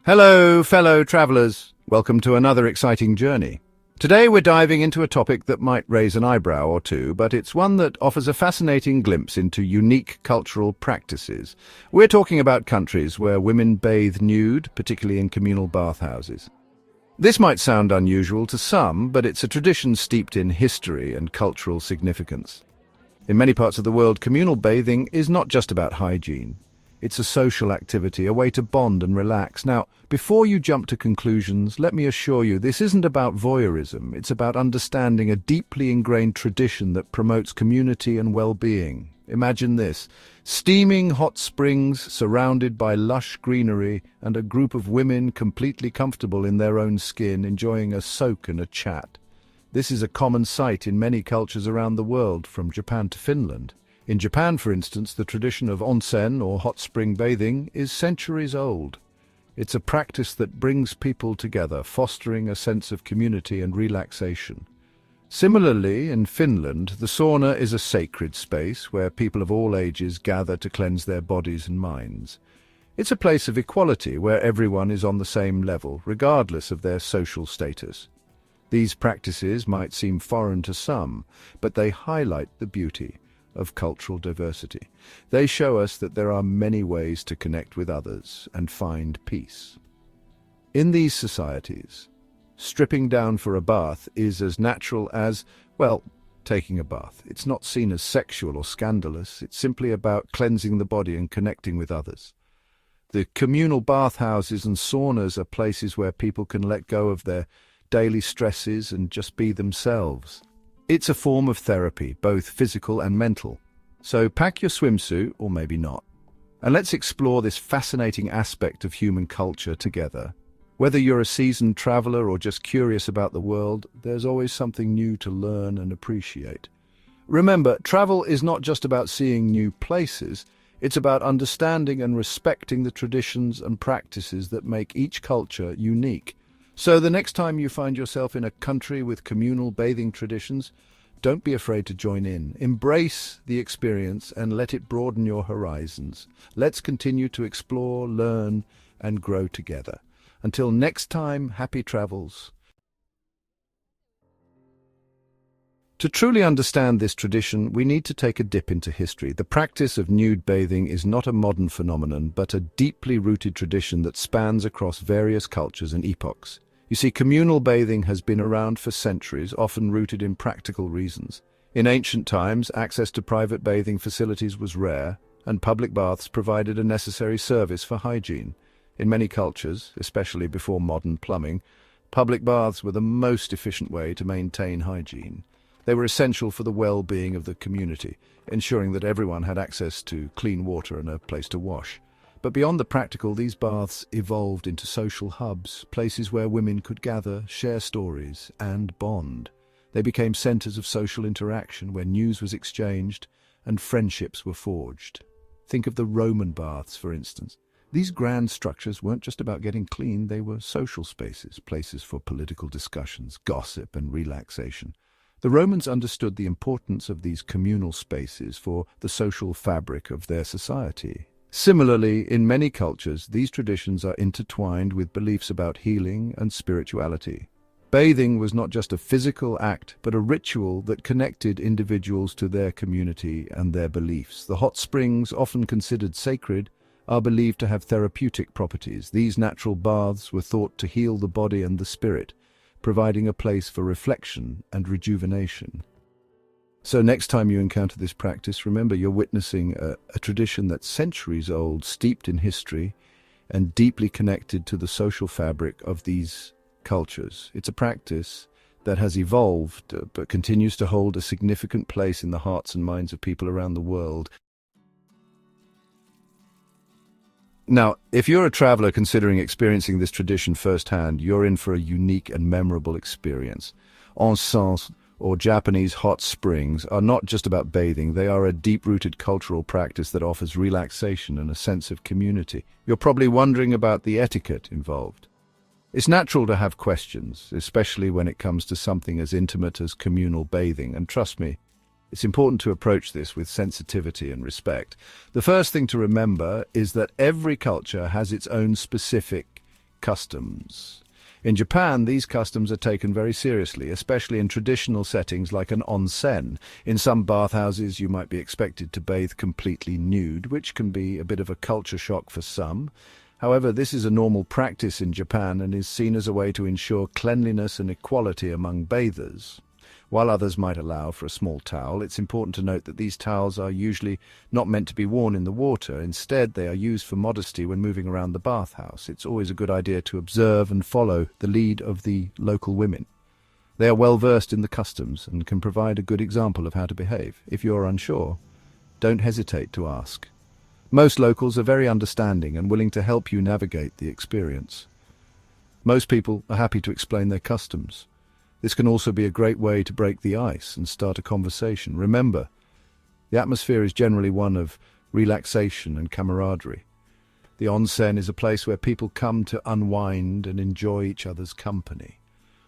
Hello, fellow travelers. Welcome to another exciting journey. Today we're diving into a topic that might raise an eyebrow or two, but it's one that offers a fascinating glimpse into unique cultural practices. We're talking about countries where women bathe nude, particularly in communal bathhouses. This might sound unusual to some, but it's a tradition steeped in history and cultural significance. In many parts of the world, communal bathing is not just about hygiene. It's a social activity, a way to bond and relax. Now, before you jump to conclusions, let me assure you this isn't about voyeurism. It's about understanding a deeply ingrained tradition that promotes community and well-being. Imagine this: steaming hot springs surrounded by lush greenery and a group of women completely comfortable in their own skin, enjoying a soak and a chat. This is a common sight in many cultures around the world, from Japan to Finland. In Japan, for instance, the tradition of onsen, or hot spring bathing, is centuries old. It's a practice that brings people together, fostering a sense of community and relaxation. Similarly, in Finland, the sauna is a sacred space where people of all ages gather to cleanse their bodies and minds. It's a place of equality where everyone is on the same level, regardless of their social status. These practices might seem foreign to some, but they highlight the beauty of cultural diversity. They show us that there are many ways to connect with others and find peace. In these societies, stripping down for a bath is as natural as, well, taking a bath. It's not seen as sexual or scandalous. It's simply about cleansing the body and connecting with others. The communal bathhouses and saunas are places where people can let go of their daily stresses and just be themselves. It's a form of therapy, both physical and mental. So pack your swimsuit, or maybe not, and let's explore this fascinating aspect of human culture together. Whether you're a seasoned traveler or just curious about the world, there's always something new to learn and appreciate. Remember, travel is not just about seeing new places, it's about understanding and respecting the traditions and practices that make each culture unique. So the next time you find yourself in a country with communal bathing traditions, don't be afraid to join in. Embrace the experience and let it broaden your horizons. Let's continue to explore, learn, and grow together. Until next time, happy travels. To truly understand this tradition, we need to take a dip into history. The practice of nude bathing is not a modern phenomenon, but a deeply rooted tradition that spans across various cultures and epochs. You see, communal bathing has been around for centuries, often rooted in practical reasons. In ancient times, access to private bathing facilities was rare, and public baths provided a necessary service for hygiene. In many cultures, especially before modern plumbing, public baths were the most efficient way to maintain hygiene. They were essential for the well-being of the community, ensuring that everyone had access to clean water and a place to wash. But beyond the practical, these baths evolved into social hubs, places where women could gather, share stories, and bond. They became centers of social interaction where news was exchanged and friendships were forged. Think of the Roman baths, for instance. These grand structures weren't just about getting clean, they were social spaces, places for political discussions, gossip, and relaxation. The Romans understood the importance of these communal spaces for the social fabric of their society. Similarly, in many cultures, these traditions are intertwined with beliefs about healing and spirituality. Bathing was not just a physical act, but a ritual that connected individuals to their community and their beliefs. The hot springs, often considered sacred, are believed to have therapeutic properties. These natural baths were thought to heal the body and the spirit, providing a place for reflection and rejuvenation. So next time you encounter this practice, remember you're witnessing a tradition that's centuries old, steeped in history, and deeply connected to the social fabric of these cultures. It's a practice that has evolved, but continues to hold a significant place in the hearts and minds of people around the world. Now, if you're a traveler considering experiencing this tradition firsthand, you're in for a unique and memorable experience. Onsen, or Japanese hot springs, are not just about bathing. They are a deep-rooted cultural practice that offers relaxation and a sense of community. You're probably wondering about the etiquette involved. It's natural to have questions, especially when it comes to something as intimate as communal bathing, and trust me, it's important to approach this with sensitivity and respect. The first thing to remember is that every culture has its own specific customs. In Japan, these customs are taken very seriously, especially in traditional settings like an onsen. In some bathhouses, you might be expected to bathe completely nude, which can be a bit of a culture shock for some. However, this is a normal practice in Japan and is seen as a way to ensure cleanliness and equality among bathers. While others might allow for a small towel, it's important to note that these towels are usually not meant to be worn in the water. Instead, they are used for modesty when moving around the bathhouse. It's always a good idea to observe and follow the lead of the local women. They are well versed in the customs and can provide a good example of how to behave. If you're unsure, don't hesitate to ask. Most locals are very understanding and willing to help you navigate the experience. Most people are happy to explain their customs. This can also be a great way to break the ice and start a conversation. Remember, the atmosphere is generally one of relaxation and camaraderie. The onsen is a place where people come to unwind and enjoy each other's company.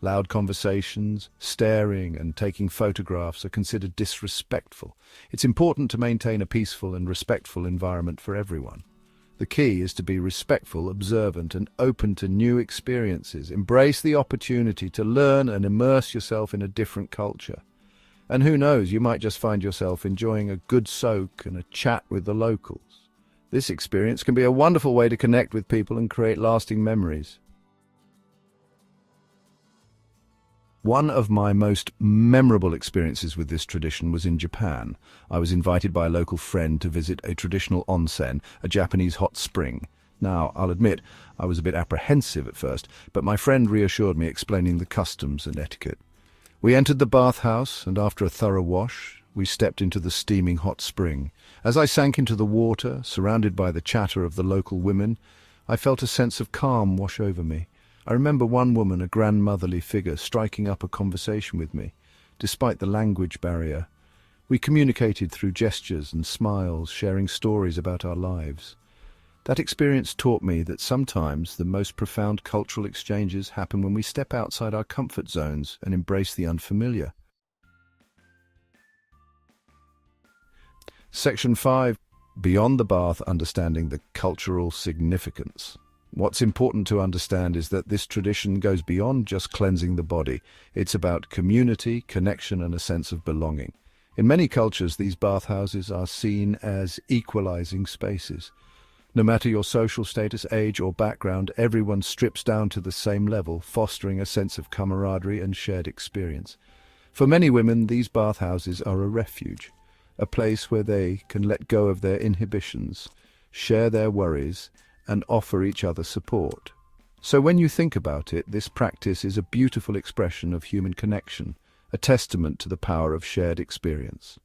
Loud conversations, staring and taking photographs are considered disrespectful. It's important to maintain a peaceful and respectful environment for everyone. The key is to be respectful, observant, and open to new experiences. Embrace the opportunity to learn and immerse yourself in a different culture. And who knows, you might just find yourself enjoying a good soak and a chat with the locals. This experience can be a wonderful way to connect with people and create lasting memories. One of my most memorable experiences with this tradition was in Japan. I was invited by a local friend to visit a traditional onsen, a Japanese hot spring. Now, I'll admit, I was a bit apprehensive at first, but my friend reassured me, explaining the customs and etiquette. We entered the bathhouse, and after a thorough wash, we stepped into the steaming hot spring. As I sank into the water, surrounded by the chatter of the local women, I felt a sense of calm wash over me. I remember one woman, a grandmotherly figure, striking up a conversation with me, despite the language barrier. We communicated through gestures and smiles, sharing stories about our lives. That experience taught me that sometimes the most profound cultural exchanges happen when we step outside our comfort zones and embrace the unfamiliar. Section 5. Beyond the bath, understanding the cultural significance. What's important to understand is that this tradition goes beyond just cleansing the body. It's about community, connection, and a sense of belonging. In many cultures, these bathhouses are seen as equalizing spaces. No matter your social status, age, or background, everyone strips down to the same level, fostering a sense of camaraderie and shared experience. For many women, these bathhouses are a refuge, a place where they can let go of their inhibitions, share their worries, and offer each other support. So when you think about it, this practice is a beautiful expression of human connection, a testament to the power of shared experience.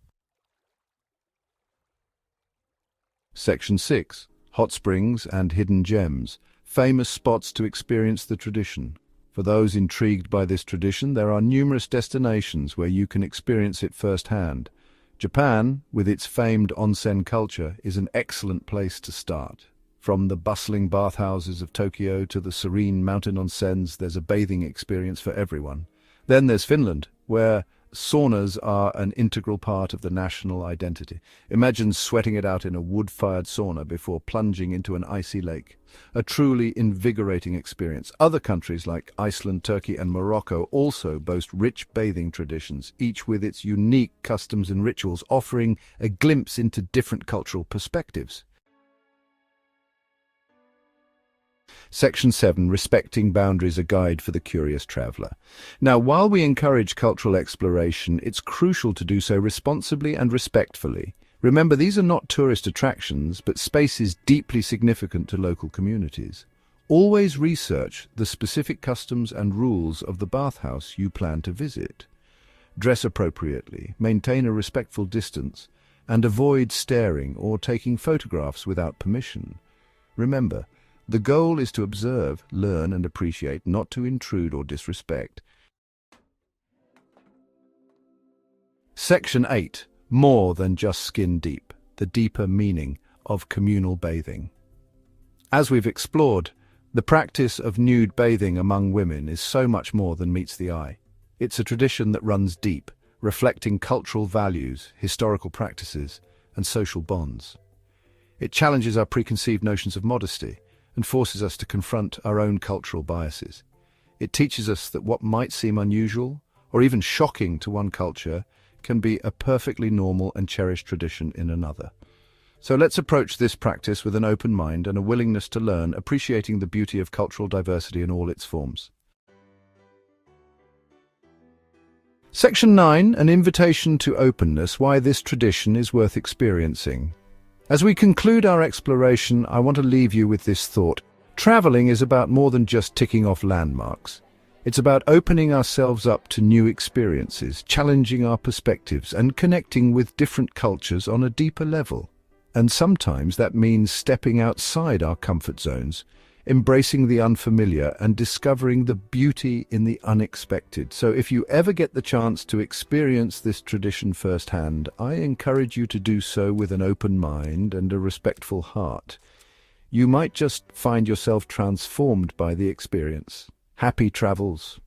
Section 6. Hot springs and hidden gems, famous spots to experience the tradition. For those intrigued by this tradition, there are numerous destinations where you can experience it firsthand. Japan, with its famed onsen culture, is an excellent place to start. From the bustling bathhouses of Tokyo to the serene mountain onsens, there's a bathing experience for everyone. Then there's Finland, where saunas are an integral part of the national identity. Imagine sweating it out in a wood-fired sauna before plunging into an icy lake. A truly invigorating experience. Other countries like Iceland, Turkey, and Morocco also boast rich bathing traditions, each with its unique customs and rituals, offering a glimpse into different cultural perspectives. Section 7. Respecting boundaries, a guide for the curious traveller. Now, while we encourage cultural exploration, it's crucial to do so responsibly and respectfully. Remember, these are not tourist attractions, but spaces deeply significant to local communities. Always research the specific customs and rules of the bathhouse you plan to visit. Dress appropriately, maintain a respectful distance, and avoid staring or taking photographs without permission. Remember, the goal is to observe, learn, and appreciate, not to intrude or disrespect. Section 8. More than just skin deep, the deeper meaning of communal bathing. As we've explored, the practice of nude bathing among women is so much more than meets the eye. It's a tradition that runs deep, reflecting cultural values, historical practices, and social bonds. It challenges our preconceived notions of modesty, and forces us to confront our own cultural biases. It teaches us that what might seem unusual, or even shocking to one culture, can be a perfectly normal and cherished tradition in another. So let's approach this practice with an open mind and a willingness to learn, appreciating the beauty of cultural diversity in all its forms. Section 9, an invitation to openness, why this tradition is worth experiencing. As we conclude our exploration, I want to leave you with this thought. Traveling is about more than just ticking off landmarks. It's about opening ourselves up to new experiences, challenging our perspectives, and connecting with different cultures on a deeper level. And sometimes that means stepping outside our comfort zones, embracing the unfamiliar and discovering the beauty in the unexpected. So if you ever get the chance to experience this tradition firsthand, I encourage you to do so with an open mind and a respectful heart. You might just find yourself transformed by the experience. Happy travels!